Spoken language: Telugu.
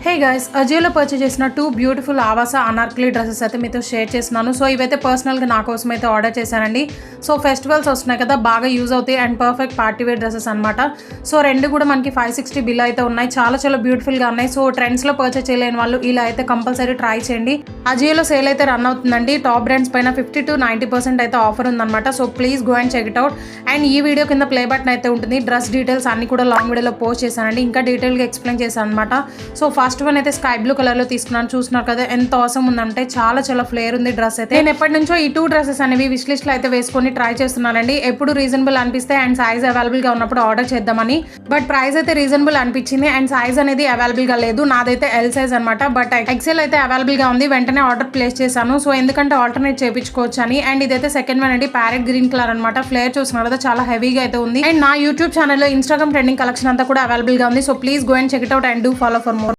హే గైస్, అజియోలో పర్చేజ్ చేసిన 2 బ్యూటిఫుల్ ఆవాస అనార్కలి డ్రెస్సెస్ అయితే మీతో షేర్ చేస్తున్నాను. సో ఇవైతే పర్సనల్గా నా కోసం అయితే ఆర్డర్ చేశానండి. సో ఫెస్టివల్స్ వస్తున్నాయి కదా, బాగా యూజ్ అవుతాయి and perfect party wear dresses అనమాట. సో రెండు కూడా మనకి 560 బిల్ అయితే ఉన్నాయి. చాలా బ్యూటిఫుల్గా ఉన్నాయి. సో ట్రెండ్స్లో పర్చేజ్ చేయలేని వాళ్ళు ఇలా అయితే కంపల్సరీ ట్రై చేయండి. అజియోలో సేల్ అయితే రన్ అవుతుందండి. టాప్ బ్రాండ్స్ పైన 50 to 90% అయితే ఆఫర్ ఉందన్నమాట. So please go and check it out. And ఈ వీడియో కింద ప్లే బటన్ అయితే ఉంటుంది. డ్రెస్ డీటెయిల్స్ అన్ని కూడా లాంగ్ వీడియోలో పోస్ట్ చేశానండి. ఇంకా డీటెయిల్గా ఎక్స్ప్లెయిన్ చేశాను అనమాట. సో ఫస్ట్ వన్ అయితే స్కై బ్లూ కలర్ లో తీసుకున్నాను. చూస్తున్నారు కదా ఎంత అవసరం ఉందంటే, చాలా ఫ్లేర్ ఉంది డ్రెస్ అయితే. నేను ఎప్పటి నుంచో ఈ 2 డ్రెస్సెస్ అనేవి విష్ లిస్ట్ లో అయితే వేసుకొని ట్రై చేస్తున్నానండి. ఎప్పుడు రీజనబుల్ అనిపిస్తే అండ్ సైజ్ అవైలబుల్ గా ఉన్నప్పుడు ఆర్డర్ చేద్దామని. బట్ ప్రైస్ అయితే రీజనబుల్ అనిపించింది అండ్ సైజ్ అనేది అవైలబుల్ గా లేదు. నాదైతే ఎల్ సైజ్ అనమాట. బట్ ఎక్సెల్ అయితే అవైలబుల్ గా ఉంది. వెంటనే ఆర్డర్ ప్లేస్ చేశాను. సో ఎందుకంటే ఆల్టర్నేట్ చేయించుకోవచ్చు అని. అండ్ ఇదైతే సెకండ్ వన్ అండి, ప్యారెట్ గ్రీన్ కలర్ అనమాట. ఫ్లేర్ చూస్తున్నారు కదా, చాలా హెవీగా అయితే ఉంది. అండ్ నా యూట్యూబ్ ఛానల్లో ఇన్స్టాగ్రామ్ ట్రెండింగ్ కలెక్షన్ అంతా కూడా అవైలబుల్ గా ఉంది. So please go and check it out and do follow for more.